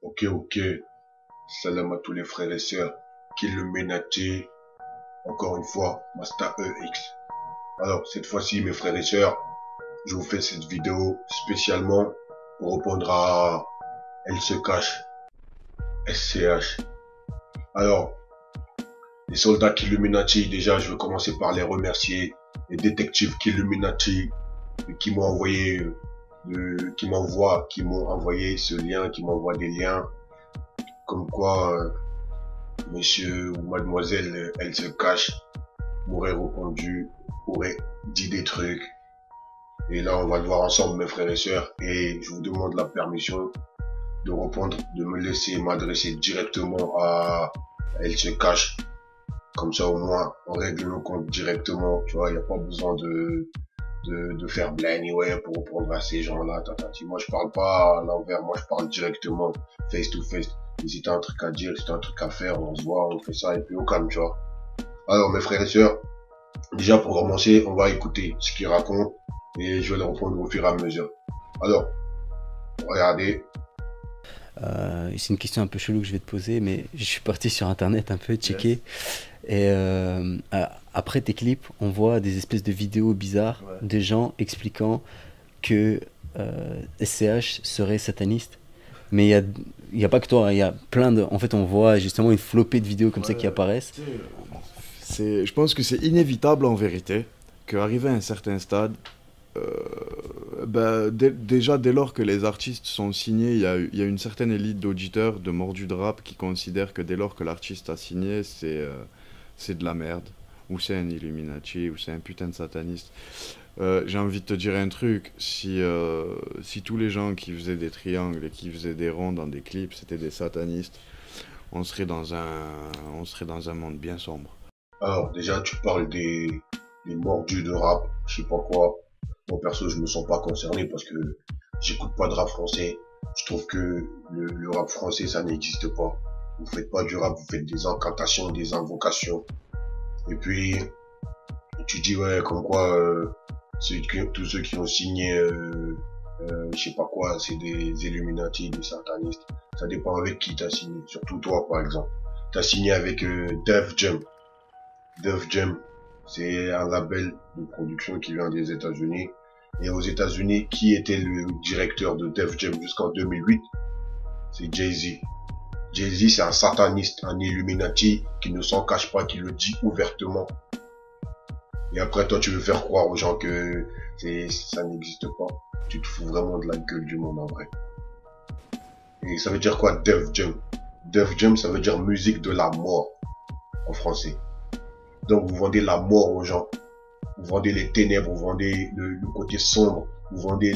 Ok. Salam à tous les frères et sœurs. Killuminati. Encore une fois, Master EX. Alors, cette fois-ci, mes frères et sœurs, je vous fais cette vidéo spécialement pour répondre à Elle se cache, SCH. Alors, les soldats Killuminati, déjà, je veux commencer par les remercier. Les détectives Killuminati qui m'ont envoyé, qui m'ont envoyé ce lien, qui m'envoient des liens, comme quoi monsieur ou mademoiselle Elle se cache m'aurait répondu, aurait dit des trucs. Et là, on va le voir ensemble, mes frères et sœurs. Et je vous demande la permission de répondre, de me laisser m'adresser directement à Elle se cache. Comme ça, au moins, on règle nos comptes directement. Tu vois, il n'y a pas besoin de faire blind, ouais, pour répondre à ces gens-là. Moi, je parle pas à l'envers. Moi, je parle directement, face to face. Et si t'as un truc à dire, si t'as un truc à faire, on se voit, on fait ça, et puis au calme, tu vois. Alors, mes frères et sœurs, déjà, pour commencer, on va écouter ce qu'ils racontent et je vais les répondre au fur et à mesure. Alors, regardez. C'est une question un peu chelou que je vais te poser, mais je suis parti sur internet un peu checker. Et après tes clips, on voit des espèces de vidéos bizarres de gens expliquant que SCH serait sataniste. Mais il y a pas que toi, il y a plein de. En fait, on voit justement une flopée de vidéos comme ça qui apparaissent. Je pense que c'est inévitable en vérité qu'arrivé à un certain stade, déjà dès lors que les artistes sont signés, il y a une certaine élite d'auditeurs de mordus de rap qui considèrent que dès lors que l'artiste a signé, c'est de la merde, ou c'est un Illuminati, ou c'est un putain de sataniste. J'ai envie de te dire un truc, si tous les gens qui faisaient des triangles et qui faisaient des ronds dans des clips, c'était des satanistes, on serait dans un monde bien sombre. Alors, déjà, tu parles des mordus de rap, je sais pas quoi. Moi, perso, je me sens pas concerné parce que j'écoute pas de rap français. Je trouve que le rap français, ça n'existe pas. Vous faites pas du rap, vous faites des incantations, des invocations. Et puis, tu dis, ouais, comme quoi, tous ceux qui ont signé, je sais pas quoi, c'est des Illuminati, des satanistes. Ça dépend avec qui t'as signé. Surtout toi, par exemple. T'as signé avec Def Jam. Def Jam, c'est un label de production qui vient des États-Unis. Et aux États-Unis, qui était le directeur de Def Jam jusqu'en 2008? C'est Jay-Z. Jay-Z, c'est un sataniste, un Illuminati qui ne s'en cache pas, qui le dit ouvertement. Et après, toi, tu veux faire croire aux gens que ça n'existe pas. Tu te fous vraiment de la gueule du monde en vrai. Et ça veut dire quoi, Def Jam? Def Jam, ça veut dire musique de la mort en français. Donc vous vendez la mort aux gens, vous vendez les ténèbres, vous vendez le côté sombre, vous vendez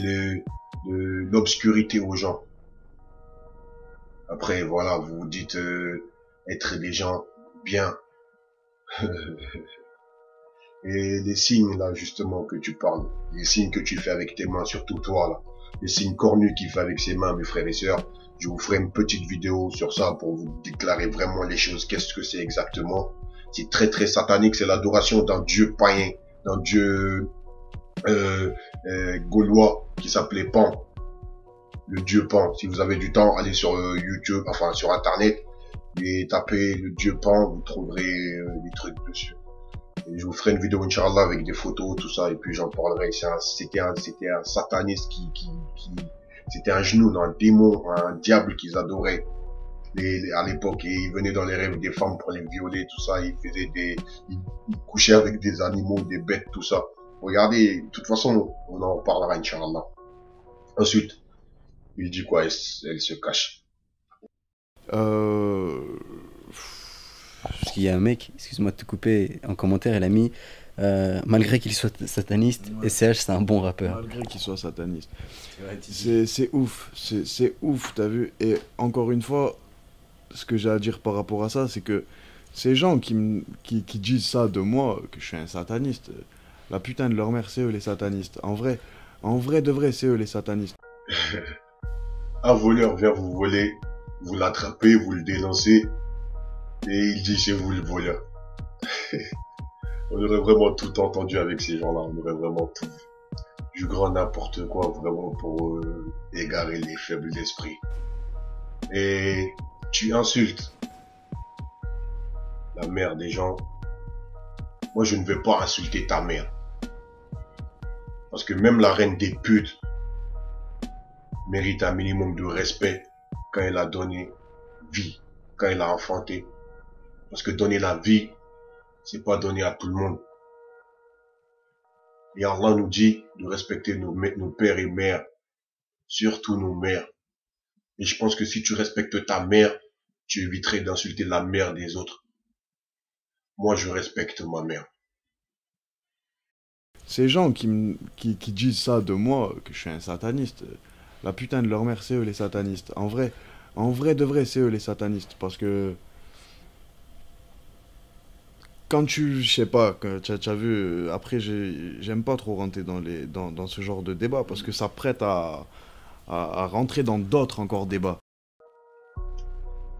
l'obscurité aux gens. Après voilà, vous vous dites être des gens bien. Et les signes là justement que tu parles, les signes que tu fais avec tes mains, surtout toi là, les signes cornus qu'il fait avec ses mains, mes frères et sœurs, je vous ferai une petite vidéo sur ça pour vous déclarer vraiment les choses, qu'est-ce que c'est exactement. C'est très très satanique, c'est l'adoration d'un dieu païen, d'un dieu gaulois qui s'appelait Pan, le dieu Pan. Si vous avez du temps, allez sur YouTube, enfin sur internet, et tapez le dieu Pan, vous trouverez des trucs dessus. Et je vous ferai une vidéo Inch'Allah avec des photos, tout ça, et puis j'en parlerai. C'était un sataniste c'était un genou, un démon, un diable qu'ils adoraient. À l'époque, et il venait dans les rêves des femmes pour les violer, tout ça, il couchait avec des animaux, des bêtes, tout ça. Regardez, de toute façon, on en parlera, Inch'Allah. Ensuite, il dit quoi? Elle se cache. Parce qu'il y a un mec, excuse-moi de te couper, en commentaire, il a mis malgré qu'il soit sataniste, SCH c'est un bon rappeur. Malgré qu'il soit sataniste. C'est ouf, c'est ouf, t'as vu? Et encore une fois, ce que j'ai à dire par rapport à ça, c'est que ces gens qui disent ça de moi, que je suis un sataniste, la putain de leur mère, c'est eux les satanistes. En vrai de vrai, c'est eux les satanistes. Un voleur vient vous voler, vous l'attrapez, vous le dénoncez, et il dit c'est vous le voleur. On aurait vraiment tout entendu avec ces gens-là, on aurait vraiment tout. Du grand n'importe quoi, vraiment pour égarer les faibles d'esprit. et tu insultes la mère des gens, moi je ne vais pas insulter ta mère. Parce que même la reine des putes mérite un minimum de respect quand elle a donné vie, quand elle a enfanté. Parce que donner la vie, c'est pas donner à tout le monde. Et Allah nous dit de respecter nos pères et mères, surtout nos mères. Et je pense que si tu respectes ta mère, tu éviterais d'insulter la mère des autres. Moi, je respecte ma mère. Ces gens qui disent ça de moi, que je suis un sataniste, la putain de leur mère, c'est eux les satanistes. En vrai de vrai, c'est eux les satanistes. Parce que quand je sais pas, tu as vu, après j'aime pas trop rentrer dans ce genre de débat parce que ça prête à rentrer dans d'autres encore débats.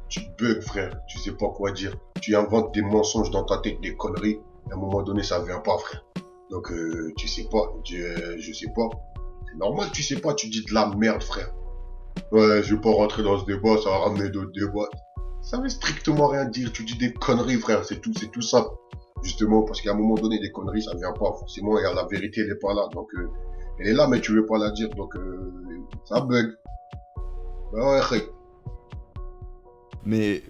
Tu bugs, frère, tu sais pas quoi dire. Tu inventes des mensonges dans ta tête, des conneries. À un moment donné, ça vient pas, frère. Donc, tu sais pas, je sais pas. C'est normal, tu sais pas, tu dis de la merde, frère. Ouais, je vais pas rentrer dans ce débat, ça va ramener d'autres débats. Ça veut strictement rien dire, tu dis des conneries, frère, c'est tout simple. Justement, parce qu'à un moment donné, des conneries, ça vient pas, forcément, et la vérité, elle est pas là, donc, elle est là, mais tu veux pas la dire, donc, ça bug. Ouais, ouais. Mais,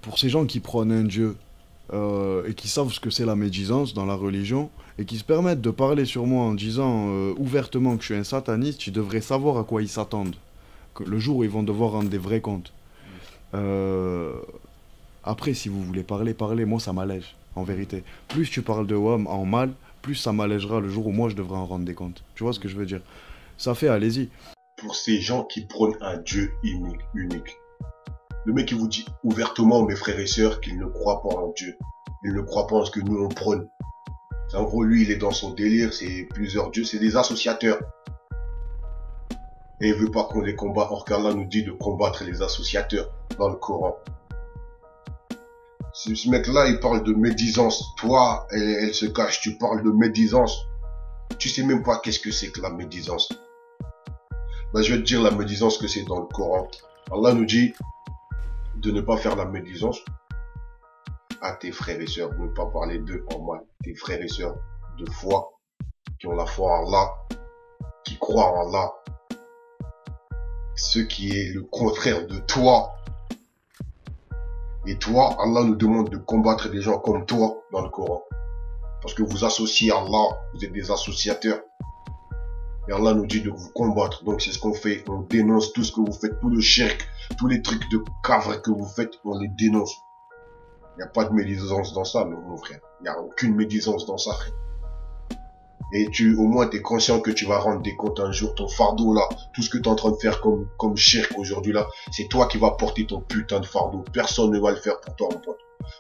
pour ces gens qui prônent un dieu, et qui savent ce que c'est la médisance dans la religion, et qui se permettent de parler sur moi en disant ouvertement que je suis un sataniste, ils devraient savoir à quoi ils s'attendent. Le jour où ils vont devoir rendre des vrais comptes. Après, si vous voulez parler, moi ça m'allège, en vérité. Plus tu parles de WAM en mal, plus ça m'allègera le jour où moi je devrais en rendre des comptes. Tu vois ce que je veux dire? Ça fait, allez-y. Pour ces gens qui prônent un Dieu unique. Le mec qui vous dit ouvertement, mes frères et sœurs, qu'il ne croit pas en Dieu. Il ne croit pas en ce que nous on prône. En gros, lui, il est dans son délire, c'est plusieurs dieux, c'est des associateurs. Et il veut pas qu'on les combatte, or qu'Allah nous dit de combattre les associateurs dans le Coran. Ce mec-là, il parle de médisance. Toi, elle se cache, tu parles de médisance. Tu sais même pas qu'est-ce que c'est que la médisance. Ben, je vais te dire la médisance que c'est dans le Coran. Allah nous dit de ne pas faire la médisance à tes frères et sœurs, de ne pas parler d'eux en mal. Tes frères et sœurs de foi, qui ont la foi en Allah, qui croient en Allah. Ce qui est le contraire de toi. Et toi, Allah nous demande de combattre des gens comme toi dans le Coran. Parce que vous associez Allah, vous êtes des associateurs. Et Allah nous dit de vous combattre. Donc c'est ce qu'on fait. On dénonce tout ce que vous faites, tout le shirk, tous les trucs de cavre que vous faites, on les dénonce. Il n'y a pas de médisance dans ça, mon frère. Il n'y a aucune médisance dans ça, frère. Et au moins, tu es conscient que tu vas rendre des comptes un jour. Ton fardeau, là, tout ce que tu es en train de faire comme shirk aujourd'hui, là, c'est toi qui vas porter ton putain de fardeau. Personne ne va le faire pour toi, mon pote.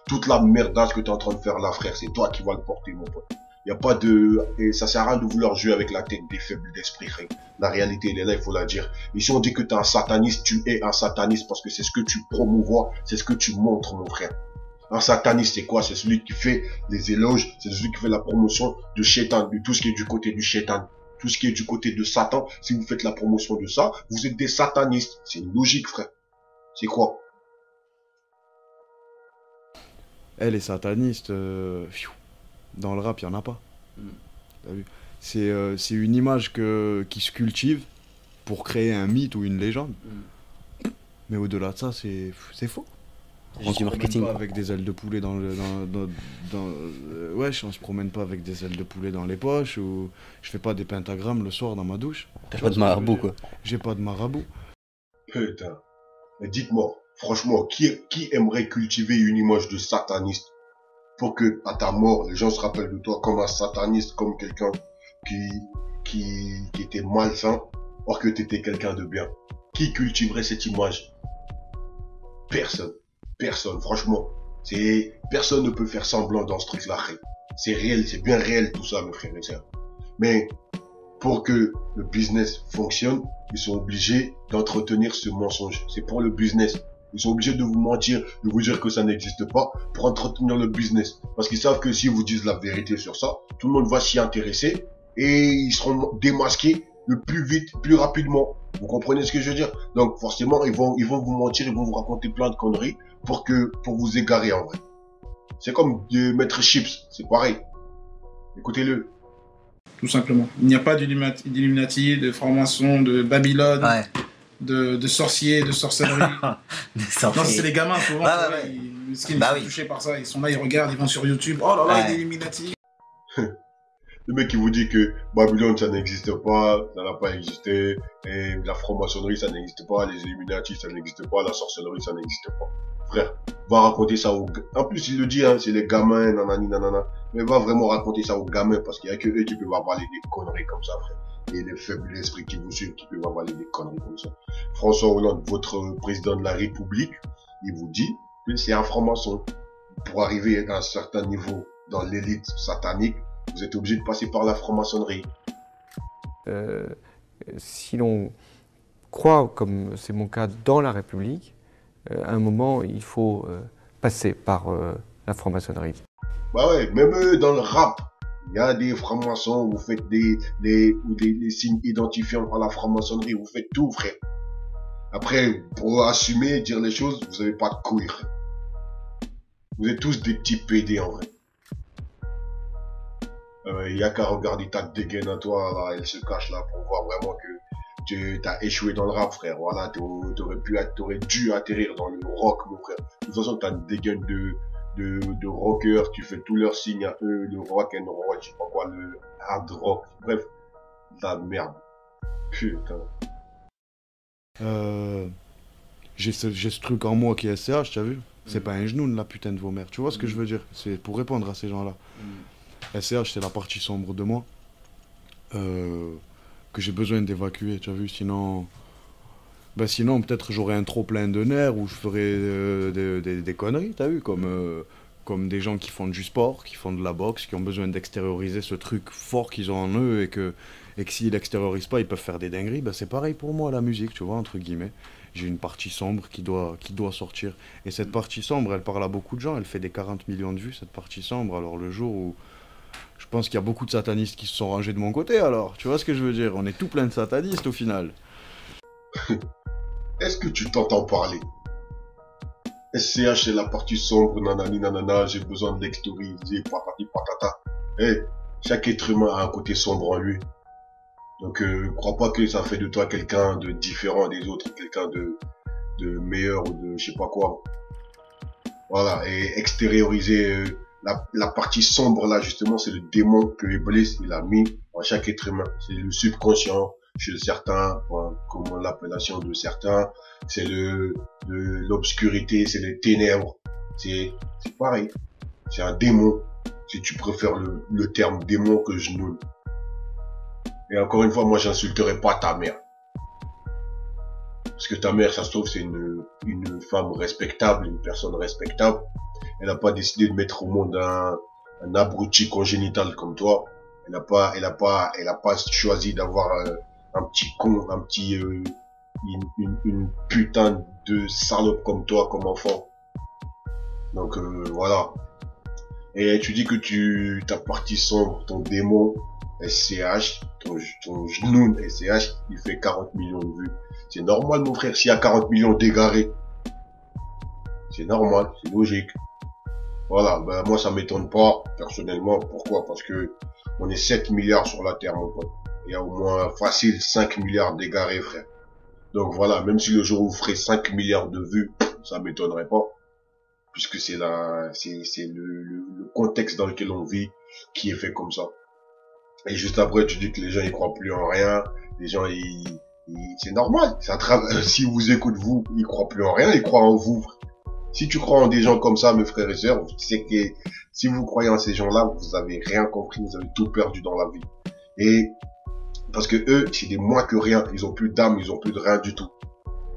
Toute la merdasse que tu es en train de faire là, frère, c'est toi qui vas le porter, mon pote. Il n'y a pas de... Et ça sert à rien de vouloir jouer avec la tête des faibles d'esprit, frère. La réalité, elle est là, il faut la dire. Et si on dit que tu es un sataniste, tu es un sataniste parce que c'est ce que tu promouvois, c'est ce que tu montres, mon frère. Un sataniste, c'est quoi? C'est celui qui fait les éloges, c'est celui qui fait la promotion de Shaitan, de tout ce qui est du côté du Shaitan. Tout ce qui est du côté de Satan, si vous faites la promotion de ça, vous êtes des satanistes. C'est une logique, frère. C'est quoi? Les satanistes, dans le rap, il n'y en a pas. T'as vu? C'est une image qui se cultive pour créer un mythe ou une légende. Mais au-delà de ça, c'est faux. On se promène pas avec des ailes de poulet ouais, on se promène pas avec des ailes de poulet dans les poches ou je fais pas des pentagrammes le soir dans ma douche. T'as pas de marabout, quoi. J'ai pas de marabout. Putain. Mais dites-moi, franchement, qui aimerait cultiver une image de sataniste pour que, à ta mort, les gens se rappellent de toi comme un sataniste, comme quelqu'un qui était malsain, or que t'étais quelqu'un de bien? Qui cultiverait cette image? Personne. Personne, franchement. Personne ne peut faire semblant dans ce truc-là. C'est réel, c'est bien réel tout ça, mes frères et sœurs. Mais pour que le business fonctionne, ils sont obligés d'entretenir ce mensonge. C'est pour le business. Ils sont obligés de vous mentir, de vous dire que ça n'existe pas pour entretenir le business. Parce qu'ils savent que si vous dites la vérité sur ça, tout le monde va s'y intéresser et ils seront démasqués le plus vite, plus rapidement. Vous comprenez ce que je veux dire? Donc forcément, ils vont vous mentir, ils vont vous raconter plein de conneries pour vous égarer en vrai. C'est comme de Maître Chips, c'est pareil. Écoutez-le. Tout simplement. Il n'y a pas d'Illuminati, de francs-maçons, de Babylone, Ouais. de sorciers, de sorcellerie. Des Non, sorciers. c'est les gamins souvent. Ouais, tu vois, ouais. ils sont Bah oui. touchés par ça. Ils sont là, ils regardent, ils vont sur YouTube. Oh là là, Ouais. l'Illuminati. Le mec qui vous dit que Babylone ça n'existe pas, ça n'a pas existé, et la franc-maçonnerie ça n'existe pas, les Illuminati ça n'existe pas, la sorcellerie ça n'existe pas. Frère, va raconter ça aux... En plus il le dit, hein, c'est les gamins, nanani nanana, mais va vraiment raconter ça aux gamins parce qu'il y a que eux qui peuvent avaler des conneries comme ça, frère. Et les faibles esprits qui vous suivent qui peuvent avaler des conneries comme ça. François Hollande, votre président de la République, il vous dit que c'est un franc-maçon. Pour arriver à un certain niveau dans l'élite satanique, vous êtes obligé de passer par la franc-maçonnerie. Si l'on croit, comme c'est mon cas, dans la République, à un moment, il faut passer par la franc-maçonnerie. Bah ouais, même dans le rap, il y a des francs-maçons, vous faites des signes identifiants à la franc-maçonnerie, vous faites tout, frère. Après, pour assumer, dire les choses, vous avez pas de couilles, frère. Vous êtes tous des petits PD, en vrai. Il y a qu'à regarder ta dégaine à toi, là, elle se cache là pour voir vraiment que tu as échoué dans le rap, frère. Voilà, t'aurais dû atterrir dans le rock, mon frère. De toute façon, t'as une dégaine de rocker, tu fais tous leurs signes à eux, le rock and roll, je sais pas quoi, le hard rock. Bref, la merde. Putain. J'ai ce truc en moi qui est SCH, t'as vu? C'est pas un genou de la putain de vos mères. Tu vois ce que je veux dire? C'est pour répondre à ces gens-là. SCH, c'est la partie sombre de moi que j'ai besoin d'évacuer, tu as vu? Sinon, peut-être j'aurais un trop plein de nerfs ou je ferais des conneries, t'as vu? Comme des gens qui font du sport, qui font de la boxe, qui ont besoin d'extérioriser ce truc fort qu'ils ont en eux et que s'ils l'extériorisent pas, ils peuvent faire des dingueries. Bah, c'est pareil pour moi, la musique, tu vois, entre guillemets. J'ai une partie sombre qui doit sortir. Et cette partie sombre, elle parle à beaucoup de gens. Elle fait des 40 millions de vues, cette partie sombre. Alors le jour où... Je pense qu'il y a beaucoup de satanistes qui se sont rangés de mon côté, alors. Tu vois ce que je veux dire? On est tout plein de satanistes, au final. Est-ce que tu t'entends parler? SCH, c'est la partie sombre, nanani nanana, j'ai besoin de l'extérioriser, patati patata. Eh, chaque être humain a un côté sombre en lui. Donc, crois pas que ça fait de toi quelqu'un de différent des autres, quelqu'un de meilleur ou de je sais pas quoi. Voilà, et extérioriser la partie sombre là, justement, c'est le démon que Iblis il a mis en chaque être humain. C'est le subconscient chez certains, comme l'appellation de certains, c'est l'obscurité, c'est les ténèbres. C'est pareil. C'est un démon. Si tu préfères le terme démon que genou. Et encore une fois, moi, j'insulterai pas ta mère. Parce que ta mère, ça se trouve, c'est une femme respectable, une personne respectable. Elle n'a pas décidé de mettre au monde un abruti congénital comme toi. Elle a pas choisi d'avoir un petit con, une putain de salope comme toi, comme enfant. Donc, voilà. Et tu dis que ta partie sombre, ton démon, SCH, ton genou SCH, il fait 40 millions de vues. C'est normal, mon frère, s'il y a 40 millions d'égarés. C'est normal, c'est logique. Voilà, ben moi ça m'étonne pas, personnellement. Pourquoi? Parce que on est 7 milliards sur la Terre, mon pote. Il y a au moins facile 5 milliards d'égarés, frère. Donc voilà, même si le jour où vous ferez 5 milliards de vues, ça m'étonnerait pas. Puisque c'est le contexte dans lequel on vit qui est fait comme ça. Et juste après, tu dis que les gens ils croient plus en rien. Les gens c'est normal. Si vous écoutez vous, ils croient plus en rien, ils croient en vous. Si tu crois en des gens comme ça, mes frères et sœurs, c'est que si vous croyez en ces gens-là, vous avez rien compris, vous avez tout perdu dans la vie. Et parce que eux, c'est des moins que rien. Ils ont plus d'âme, ils ont plus de rien du tout.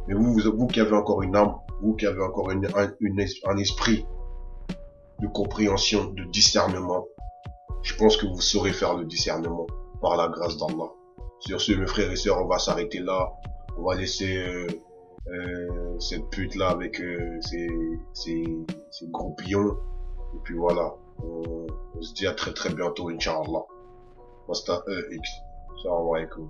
Mais vous qui avez encore une âme, vous qui avez encore un esprit de compréhension, de discernement, je pense que vous saurez faire le discernement par la grâce d'Allah. Sur ce, mes frères et sœurs, on va s'arrêter là. On va laisser cette pute là avec ses groupillons. Et puis voilà. On se dit à très très bientôt, Inch'Allah. Masta EX. Salam alaikum.